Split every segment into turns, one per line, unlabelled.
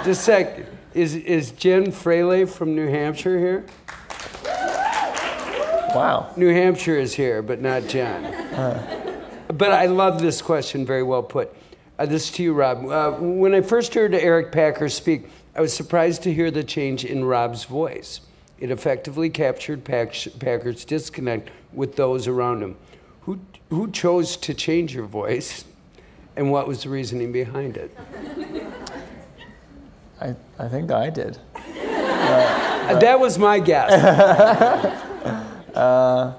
Just a sec. Is Jen Fraley from New Hampshire here?
Wow.
New Hampshire is here, but not Jen. But I love this question, very well put. This is to you, Rob. When I first heard Eric Packer speak, I was surprised to hear the change in Rob's voice. It effectively captured Packer's disconnect with those around him. Who chose to change your voice, and what was the reasoning behind it?
I think I did.
That was my guess.
I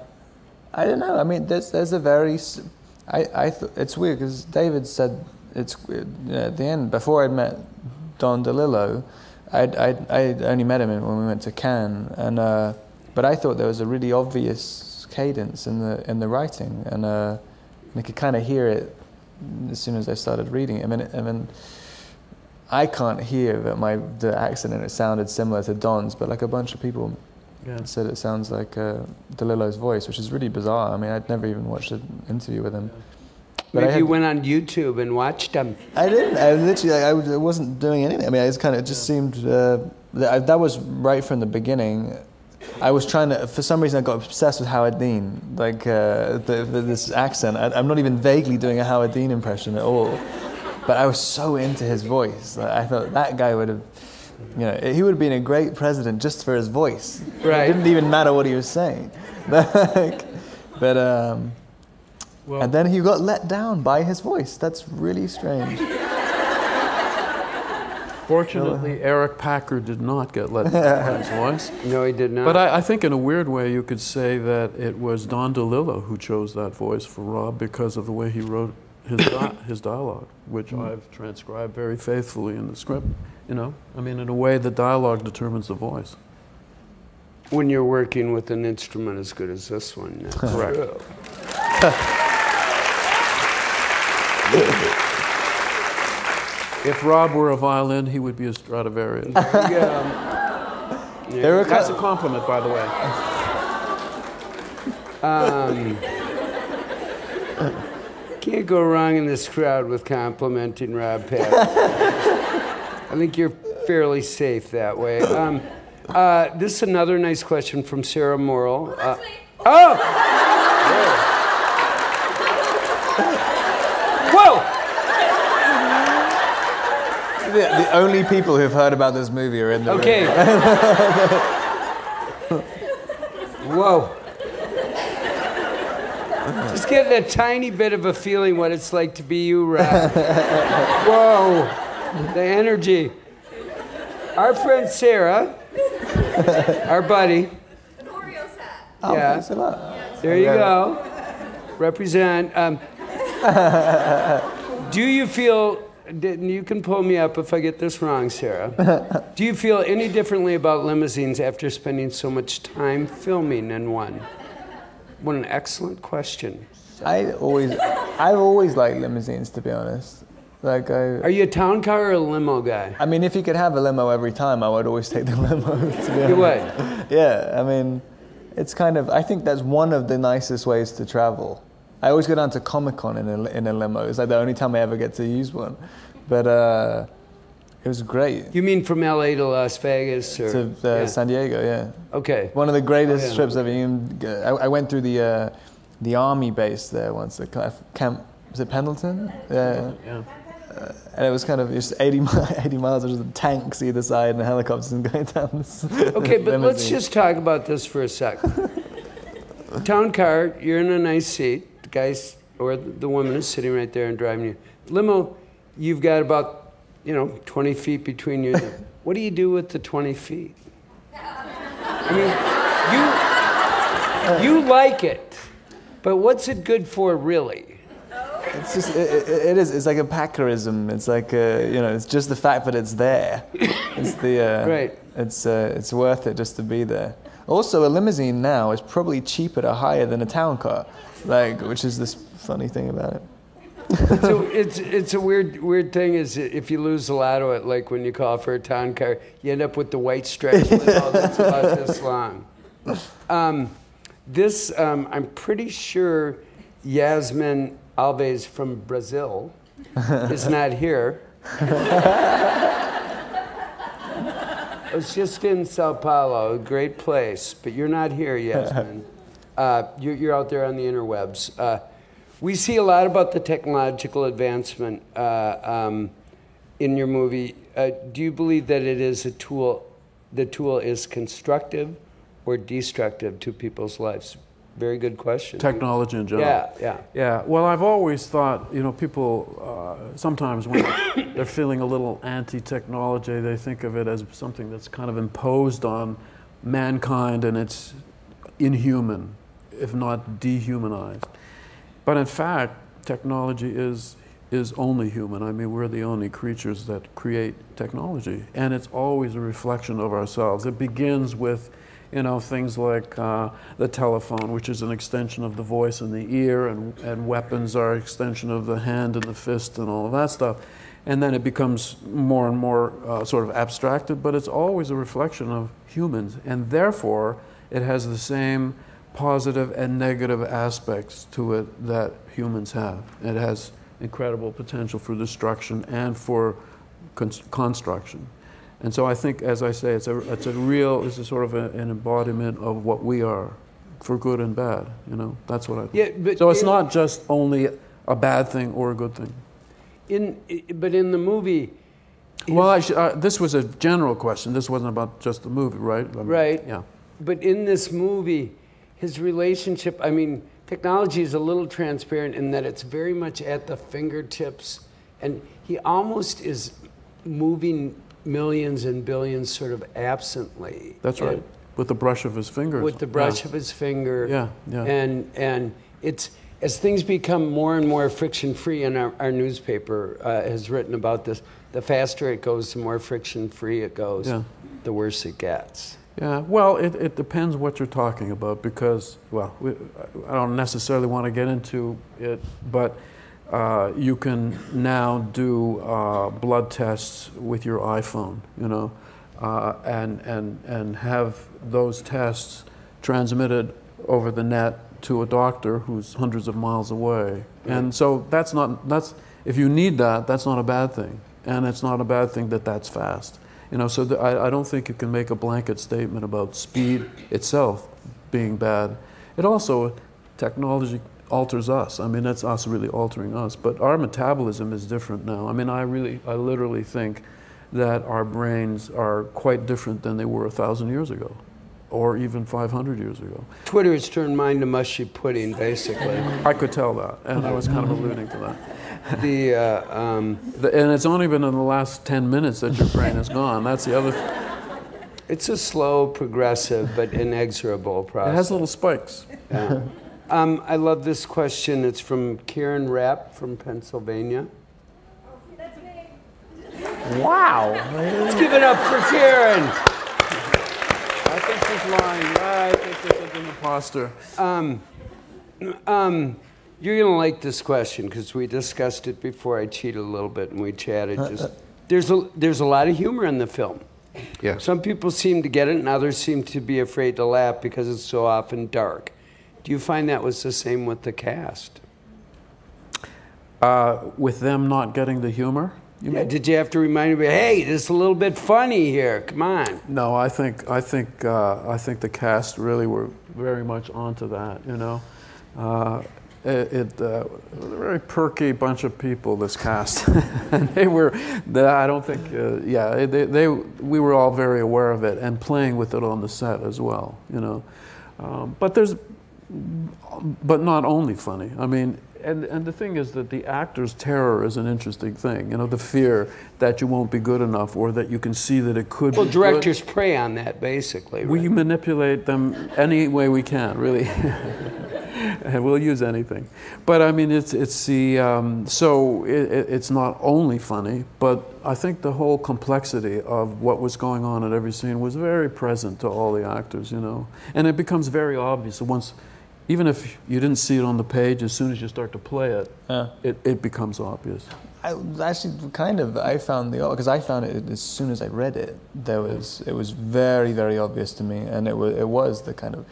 don't know. I mean, there's a very... it's weird because David said at the end, before I'd met Don DeLillo, I'd only met him when we went to Cannes, but I thought there was a really obvious cadence in the writing, and I could kind of hear it as soon as I started reading it. I mean, I can't hear that the accent in it sounded similar to Don's, but like a bunch of people said it sounds like DeLillo's voice, which is really bizarre. I mean, I'd never even watched an interview with him. But
maybe you went on YouTube and watched him.
I didn't. I literally, I wasn't doing anything. I mean, it just seemed that was right from the beginning. I was trying to, for some reason, I got obsessed with Howard Dean, like this accent. I'm not even vaguely doing a Howard Dean impression at all, but I was so into his voice. I thought that guy would have, he would have been a great president just for his voice.
Right.
It didn't even matter what he was saying. And then he got let down by his voice. That's really strange.
Fortunately, Eric Packer did not get let down by his voice.
No, he did not.
But I think in a weird way you could say that it was Don DeLillo who chose that voice for Rob because of the way he wrote his dialogue, which I've transcribed very faithfully in the script. I mean, in a way, the dialogue determines the voice.
When you're working with an instrument as good as this one. That's
correct. If Rob were a violin, he would be a Stradivarius. That's a compliment, by the way.
Can't go wrong in this crowd with complimenting Rob Packer. I think you're fairly safe that way. This is another nice question from Sarah Morrill. Whoa!
The only people who've heard about this movie are in the room.
Okay. Whoa. Just get a tiny bit of a feeling what it's like to be you, Rob. Whoa. The energy. Our friend Sarah, our buddy.
An Oreos hat.
Oh,
Yeah.
thanks a lot.
There you go. Represent. Do you feel, you can pull me up if I get this wrong, Sarah. Do you feel any differently about limousines after spending so much time filming in one? What an excellent question.
I've always liked limousines, to be honest.
Are you a town car or a limo guy?
I mean, if you could have a limo every time, I would always take the limo, to be honest.
You would?
Yeah, I mean, it's kind of, I think that's one of the nicest ways to travel. I always go down to Comic-Con in a limo. It's like the only time I ever get to use one. But it was great.
You mean from LA to Las Vegas? Or?
To San Diego, yeah.
Okay.
One of the greatest trips I've even... I went through the army base there once, the camp, was it Pendleton? Yeah. And it was kind of just 80 miles, there's tanks either side and helicopters going down this
Okay, but
limousine.
let's just talk about this for a sec. Town car, you're in a nice seat. The guys or the woman is sitting right there and driving you. Limo, you've got about 20 feet between you. What do you do with the 20 feet? I mean, you like it, but what's it good for, really?
It's just it's like a Packerism. It's like it's just the fact that it's there. It's the
right.
It's worth it just to be there. Also, a limousine now is probably cheaper to hire than a town car, which is this funny thing about it.
So it's a weird thing is if you lose the lotto at when you call for a town car, you end up with the white stretch limo that's about this long. I'm pretty sure Yasmin Alves from Brazil is not here. I was just in Sao Paulo, a great place, but you're not here, Yasmin. You're out there on the interwebs. We see a lot about the technological advancement in your movie. Do you believe that it is a tool, the tool is constructive or destructive to people's lives? Very good question.
Technology in general. Yeah. Well, I've always thought, people sometimes when they're feeling a little anti-technology, they think of it as something that's kind of imposed on mankind, and it's inhuman, if not dehumanized. But in fact, technology is only human. I mean, we're the only creatures that create technology, and it's always a reflection of ourselves. It begins with things like the telephone, which is an extension of the voice and the ear, and weapons are an extension of the hand and the fist and all of that stuff. And then it becomes more and more sort of abstracted, but it's always a reflection of humans. And therefore, it has the same positive and negative aspects to it that humans have. It has incredible potential for destruction and for construction. And so I think, as I say, it's a sort of an embodiment of what we are, for good and bad. That's what I think.
Yeah,
so it's not just only a bad thing or a good thing.
But in the movie,
well, this was a general question. This wasn't about just the movie, right?
Right.
Yeah.
But in this movie, his relationship, technology is a little transparent in that it's very much at the fingertips, and he almost is moving millions and billions sort of absently.
That's right. With the brush of his fingers.
With the brush of his finger.
Yeah.
And it's, as things become more and more friction-free, and our newspaper has written about this, the faster it goes, the more friction-free it goes, the worse it gets.
Yeah, well, it depends what you're talking about, because, well, I don't necessarily want to get into it, but you can now do blood tests with your iPhone, and have those tests transmitted over the net to a doctor who's hundreds of miles away. Right. And so if you need that, that's not a bad thing. And it's not a bad thing that that's fast. So I don't think you can make a blanket statement about speed itself being bad. It also, technology alters us. That's us really altering us. But our metabolism is different now. I literally think that our brains are quite different than they were 1,000 years ago, or even 500 years ago.
Twitter has turned mine to mushy pudding, basically.
I could tell that, and I was kind of alluding to that.
And
it's only been in the last 10 minutes that your brain is gone. That's the other
It's a slow, progressive, but inexorable process.
It has little spikes.
Yeah. I love this question. It's from Karen Rapp from Pennsylvania.
That's me.
Wow.
Let's give it up for Karen.
I think she's lying. I think this is an imposter.
You're going to like this question because we discussed it before. I cheated a little bit and we chatted. There's a lot of humor in the film.
Yeah.
Some people seem to get it and others seem to be afraid to laugh because it's so often dark. Do you find that was the same with the cast?
With them not getting the humor?
Yeah, did you have to remind me, hey, this is a little bit funny here, come on?
No, I think the cast really were very much onto that, a very perky bunch of people, this cast. And we were all very aware of it and playing with it on the set as well, But not only funny. And the thing is that the actor's terror is an interesting thing. The fear that you won't be good enough, or that you can see that it could be good.
Well, directors prey on that, basically.
We manipulate them any way we can, really. And we'll use anything. But it's not only funny, but I think the whole complexity of what was going on at every scene was very present to all the actors, And it becomes very obvious once. Even if you didn't see it on the page, as soon as you start to play it, it becomes obvious.
I found because I found it as soon as I read it. It was very, very obvious to me, and it was the kind of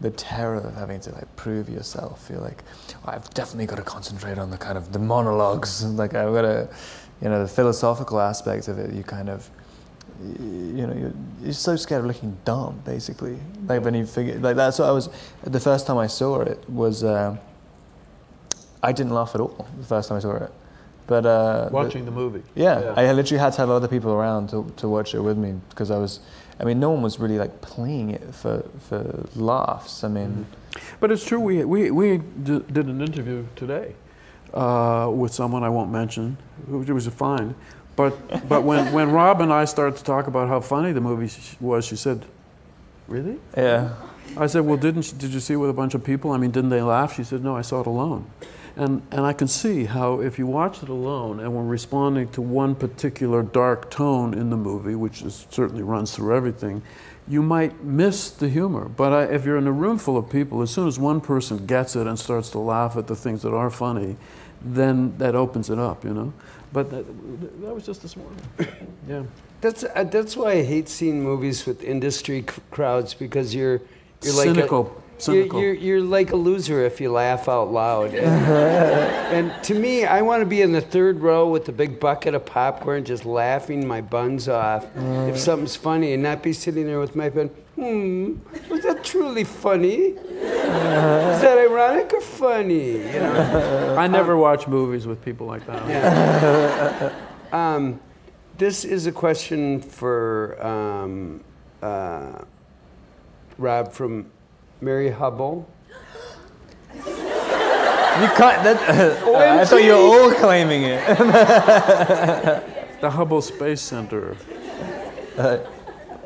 the terror of having to prove yourself. You're like, I've definitely got to concentrate on the kind of the monologues. I've got to, the philosophical aspect of it. You kind of, you know, you're so scared of looking dumb, basically. Like when you figure, like that's what I was. The first time I saw it was, I didn't laugh at all the first time I saw it. But
Watching the movie.
yeah, I literally had to have other people around to watch it with me because I mean, no one was really like playing it for laughs. I mean,
But it's true. We did an interview today with someone I won't mention, which was fine. But when Rob and I started to talk about how funny the movie was, she said, "Really?"
yeah,
I said, "Well, did you see it with a bunch of people? I mean, didn't they laugh?" She said, "No, I saw it alone." And I can see how if you watch it alone and were responding to one particular dark tone in the movie, which certainly runs through everything, you might miss the humor. But if you're in a room full of people, as soon as one person gets it and starts to laugh at the things that are funny, then that opens it up, you know. But that was just this morning. Yeah.
That's why I hate seeing movies with industry crowds, because you're like
Cynical.
You're like a loser if you laugh out loud. And to me, I want to be in the third row with a big bucket of popcorn, just laughing my buns off if something's funny, and not be sitting there with my pen. Was that truly funny? Is that ironic or funny? You know?
I never watch movies with people like that.
Yeah. This is a question for Rob from Mary Hubble.
you can't. I thought you were all claiming it.
The Hubble Space Center.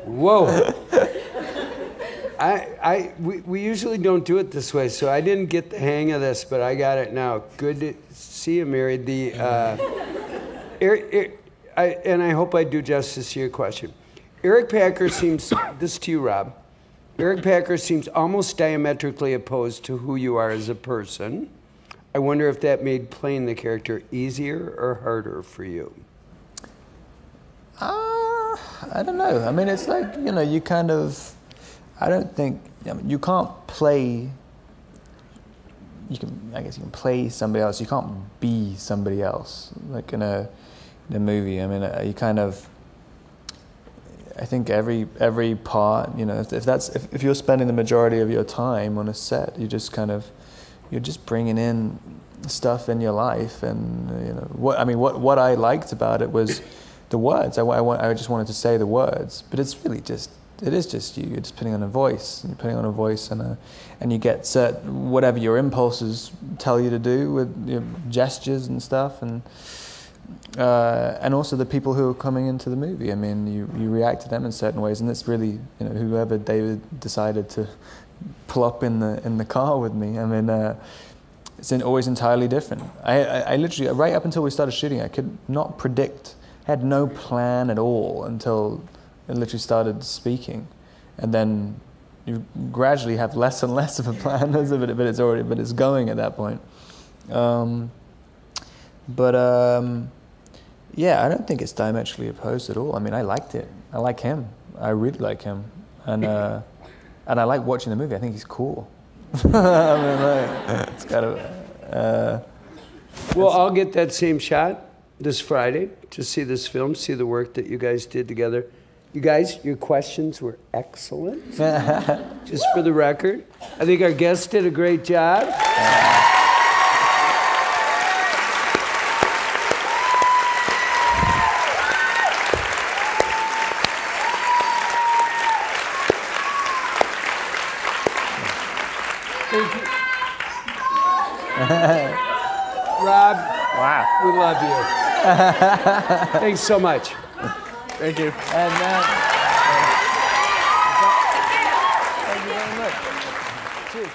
Whoa. We usually don't do it this way, so I didn't get the hang of this, but I got it now. Good to see you, Mary. And I hope I do justice to your question. Eric Packer seems, this to you, Rob. Eric Packer seems almost diametrically opposed to who you are as a person. I wonder if that made playing the character easier or harder for you.
I don't know. I mean, it's like, you know, you kind of. I don't think, I mean, you can't play. I guess you can play somebody else. You can't be somebody else, like in a movie. I mean, you kind of. I think every part, you know, if you're spending the majority of your time on a set, you're just bringing in stuff in your life, and you know what I liked about it was the words. I just wanted to say the words, but it's really just. It is just you. You're just putting on a voice. You're putting on a voice, and you get whatever your impulses tell you to do with your gestures and stuff, and also the people who are coming into the movie. I mean, you react to them in certain ways, and it's really, you know, whoever David decided to pull up in the car with me. I mean, it's always entirely different. I literally, right up until we started shooting, I could not predict. I had no plan at all until. I literally started speaking, and then you gradually have less and less of a plan, but it's going at that point. Yeah, I don't think it's diametrically opposed at all. I mean, I liked it. I like him. I really like him, and I like watching the movie. I think he's cool. I mean, like, it's kind of.
Well, I'll get that same shot this Friday to see this film, see the work that you guys did together. You guys, your questions were excellent. Just for the record. I think our guests did a great job. Thank you. Rob,
Wow.
we love you. Thanks so much.
Thank you.
And thank you very much.
Cheers.